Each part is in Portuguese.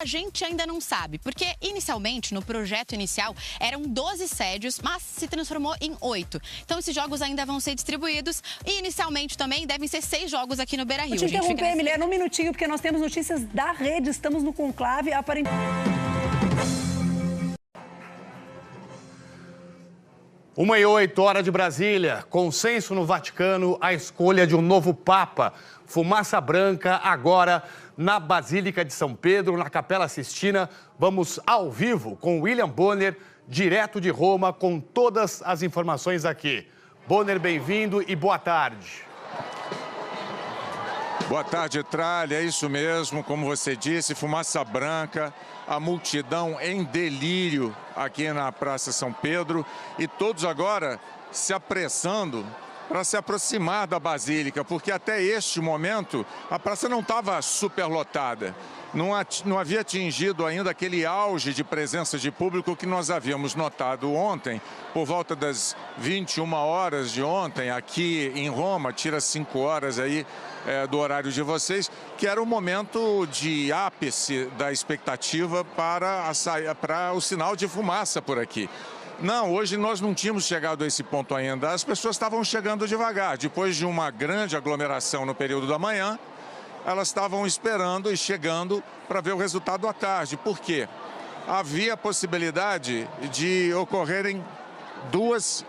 A gente ainda não sabe, porque inicialmente, no projeto inicial, eram 12 sédios, mas se transformou em 8. Então, esses jogos ainda vão ser distribuídos e, inicialmente, também devem ser 6 jogos aqui no Beira-Rio. Vou te interromper, Emiliano, um minutinho, porque nós temos notícias da rede. Estamos no conclave, aparentemente... 1h08, hora de Brasília. Consenso no Vaticano, a escolha de um novo Papa. Fumaça branca agora na Basílica de São Pedro, na Capela Sistina. Vamos ao vivo com William Bonner, direto de Roma, com todas as informações aqui. Bonner, bem-vindo e boa tarde. Boa tarde, Tralha. É isso mesmo, como você disse, fumaça branca, a multidão em delírio aqui na Praça São Pedro e todos agora se apressando para se aproximar da Basílica, porque até este momento a praça não estava superlotada. Não havia atingido ainda aquele auge de presença de público que nós havíamos notado ontem, por volta das 21 horas de ontem, aqui em Roma, tira 5 horas aí do horário de vocês, que era o momento de ápice da expectativa para o sinal de fumaça por aqui. Não, hoje nós não tínhamos chegado a esse ponto ainda. As pessoas estavam chegando devagar. Depois de uma grande aglomeração no período da manhã, elas estavam esperando e chegando para ver o resultado à tarde. Por quê? Havia possibilidade de ocorrerem duas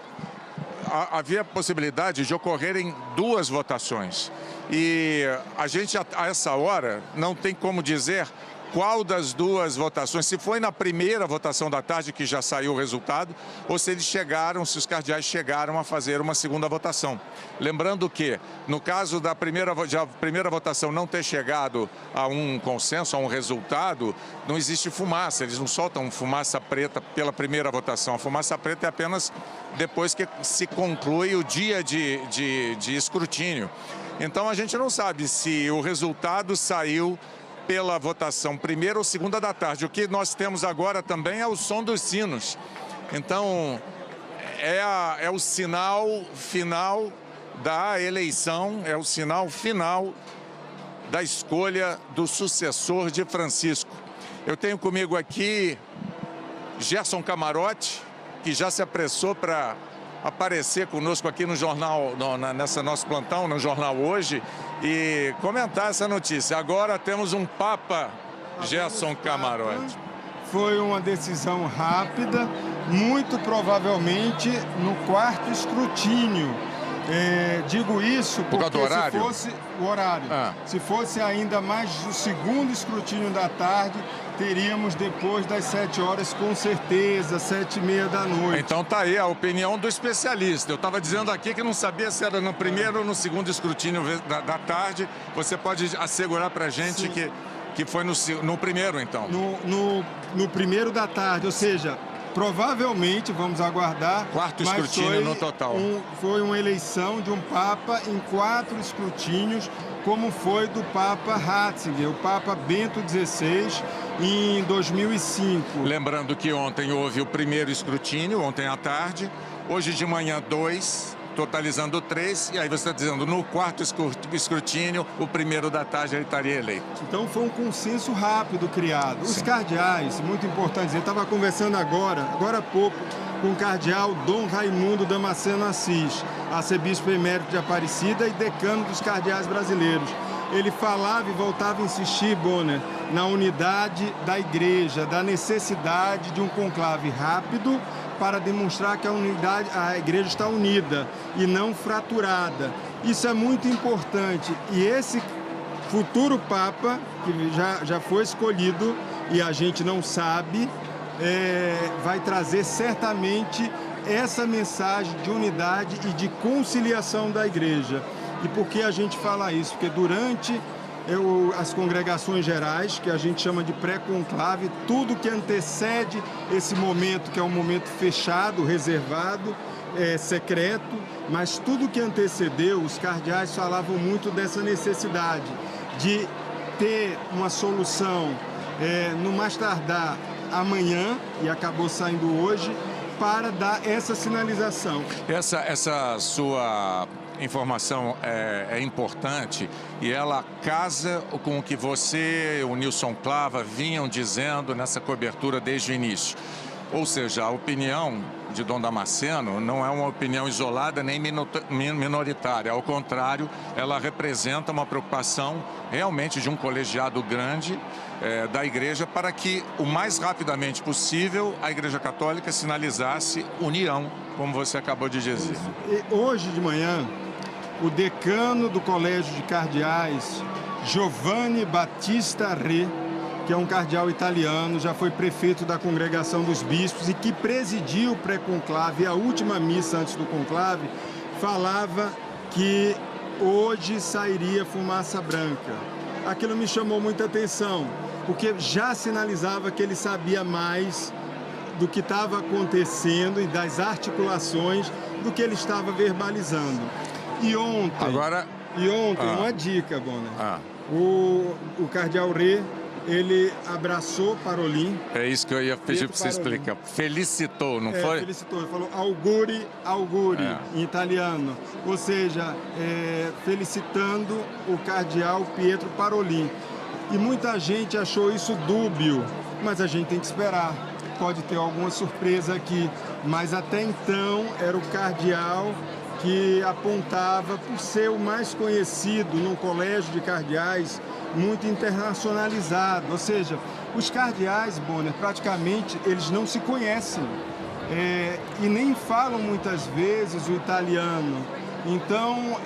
votações. E a gente, a essa hora, não tem como dizer qual das duas votações, se foi na primeira votação da tarde que já saiu o resultado, ou se se os cardeais chegaram a fazer uma segunda votação. Lembrando que, no caso da primeira votação não ter chegado a um consenso, a um resultado, não existe fumaça, eles não soltam fumaça preta pela primeira votação. A fumaça preta é apenas depois que se conclui o dia de escrutínio. Então a gente não sabe se o resultado saiu pela votação primeira ou segunda da tarde. O que nós temos agora também é o som dos sinos. Então, é o sinal final da eleição, é o sinal final da escolha do sucessor de Francisco. Eu tenho comigo aqui Gerson Camarote, que já se apressou para aparecer conosco aqui no jornal, nessa nosso plantão, no Jornal Hoje, e comentar essa notícia. Agora temos um Papa, Gerson Camarote. Foi uma decisão rápida, muito provavelmente no quarto escrutínio. Digo isso porque se fosse o horário, se fosse ainda mais o segundo escrutínio da tarde, teríamos depois das 7 horas, com certeza, 7h30 da noite. Então tá aí a opinião do especialista. Eu estava dizendo aqui que não sabia se era no primeiro ou no segundo escrutínio da tarde. Você pode assegurar para a gente que foi no primeiro, então? No primeiro da tarde, ou seja, provavelmente, vamos aguardar... Quarto escrutínio no total. Foi uma eleição de um Papa em 4 escrutínios, como foi do Papa Ratzinger, o Papa Bento XVI, em 2005. Lembrando que ontem houve o primeiro escrutínio, ontem à tarde, hoje de manhã 2, totalizando 3, e aí você está dizendo, no quarto escrutínio, o primeiro da tarde ele estaria eleito. Então foi um consenso rápido criado. Os cardeais, muito importante, eu estava conversando agora há pouco, com o cardeal Dom Raimundo Damasceno Assis, arcebispo emérito de Aparecida e decano dos cardeais brasileiros. Ele falava e voltava a insistir, Bonner, na unidade da igreja, da necessidade de um conclave rápido para demonstrar que a igreja está unida e não fraturada. Isso é muito importante. E esse futuro Papa, que já foi escolhido e a gente não sabe, vai trazer certamente essa mensagem de unidade e de conciliação da igreja. E por que a gente fala isso? Porque durante as congregações gerais, que a gente chama de pré-conclave, tudo que antecede esse momento, que é um momento fechado, reservado, secreto, mas tudo que antecedeu, os cardeais falavam muito dessa necessidade de ter uma solução no mais tardar amanhã, e acabou saindo hoje, para dar essa sinalização. Essa sua informação é importante e ela casa com o que você, o Nilson Clava, vinham dizendo nessa cobertura desde o início. Ou seja, a opinião de Dom Damasceno não é uma opinião isolada nem minoritária. Ao contrário, ela representa uma preocupação realmente de um colegiado grande da Igreja para que, o mais rapidamente possível, a Igreja Católica sinalizasse união, como você acabou de dizer. E hoje de manhã, o decano do Colégio de Cardeais, Giovanni Battista Re, que é um cardeal italiano, já foi prefeito da Congregação dos Bispos e que presidiu o pré-conclave, a última missa antes do conclave, falava que hoje sairia fumaça branca. Aquilo me chamou muita atenção, porque já sinalizava que ele sabia mais do que estava acontecendo e das articulações do que ele estava verbalizando. E ontem, uma dica, Bonner. O cardeal Re, ele abraçou Parolin. É isso que eu ia pedir para você explicar. Felicitou, não foi? Felicitou. Ele falou auguri, em italiano. Ou seja, felicitando o cardeal Pietro Parolin. E muita gente achou isso dúbio, mas a gente tem que esperar. Pode ter alguma surpresa aqui. Mas até então era o cardeal que apontava por ser o mais conhecido num colégio de cardeais muito internacionalizado, ou seja, os cardeais, Bonner, praticamente eles não se conhecem e nem falam muitas vezes o italiano. Então,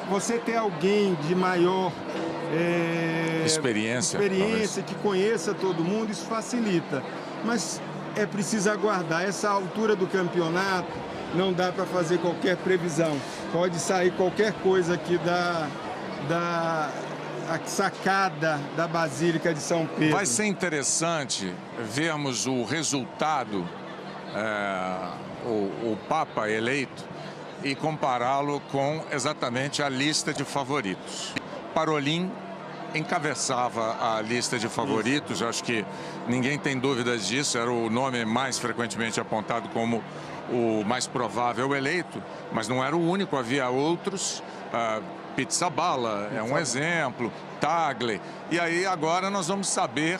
você ter alguém de maior experiência que conheça todo mundo, isso facilita. Mas é preciso aguardar. Essa altura do campeonato não dá para fazer qualquer previsão. Pode sair qualquer coisa aqui da sacada da Basílica de São Pedro. Vai ser interessante vermos o resultado, o Papa eleito, e compará-lo com exatamente a lista de favoritos. Parolin encabeçava a lista de favoritos, acho que ninguém tem dúvidas disso, era o nome mais frequentemente apontado como o mais provável eleito, mas não era o único, havia outros. Pizzaballa é um exemplo, Tagle. E aí agora nós vamos saber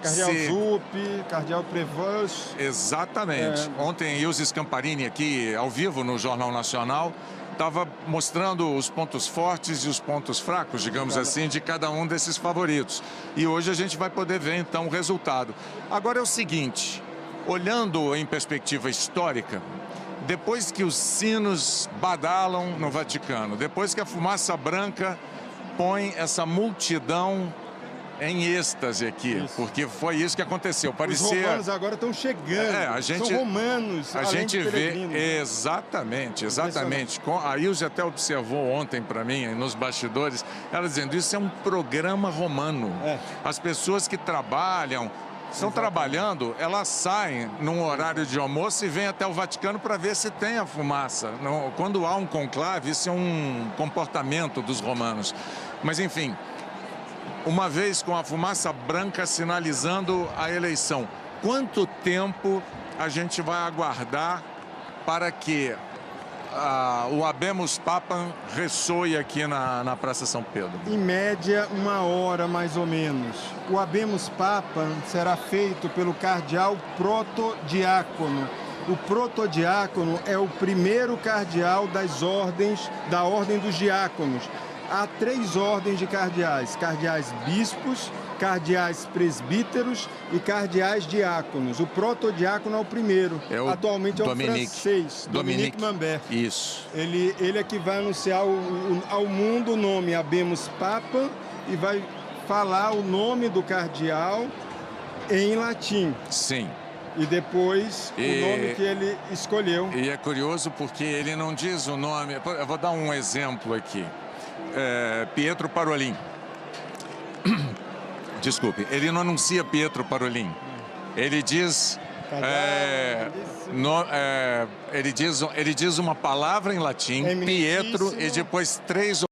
Cardeal Zuppi, Cardeal Prevost. Exatamente. Ontem Ilse Scamparini aqui ao vivo no Jornal Nacional estava mostrando os pontos fortes e os pontos fracos, digamos assim, de cada um desses favoritos. E hoje a gente vai poder ver então o resultado. Agora é o seguinte, olhando em perspectiva histórica, depois que os sinos badalam no Vaticano, depois que a fumaça branca põe essa multidão em êxtase aqui, porque foi isso que aconteceu. Parecia... Os romanos agora estão chegando, são romanos, a gente vê, exatamente. A Ilse até observou ontem para mim, nos bastidores, ela dizendo, isso é um programa romano. As pessoas que trabalham, estão trabalhando, elas saem num horário de almoço e vêm até o Vaticano para ver se tem a fumaça. Quando há um conclave, isso é um comportamento dos romanos. Mas, enfim, uma vez com a fumaça branca sinalizando a eleição, quanto tempo a gente vai aguardar para que o Habemus Papam ressoe aqui na Praça São Pedro? Em média, 1 hora mais ou menos. O Habemus Papam será feito pelo cardeal protodiácono. O protodiácono é o primeiro cardeal da ordem dos diáconos. Há 3 ordens de cardeais: cardeais bispos, cardeais presbíteros e cardeais diáconos. O protodiácono é o primeiro. Atualmente é o francês, Dominique Mambert. Isso. Ele é que vai anunciar ao mundo o nome Habemus Papam e vai falar o nome do cardeal em latim. Sim. E depois o nome que ele escolheu. E é curioso porque ele não diz o nome. Eu vou dar um exemplo aqui. Pietro Parolin. Desculpe, ele não anuncia Pietro Parolin. Ele diz, ele diz uma palavra em latim, Pietro, e depois 3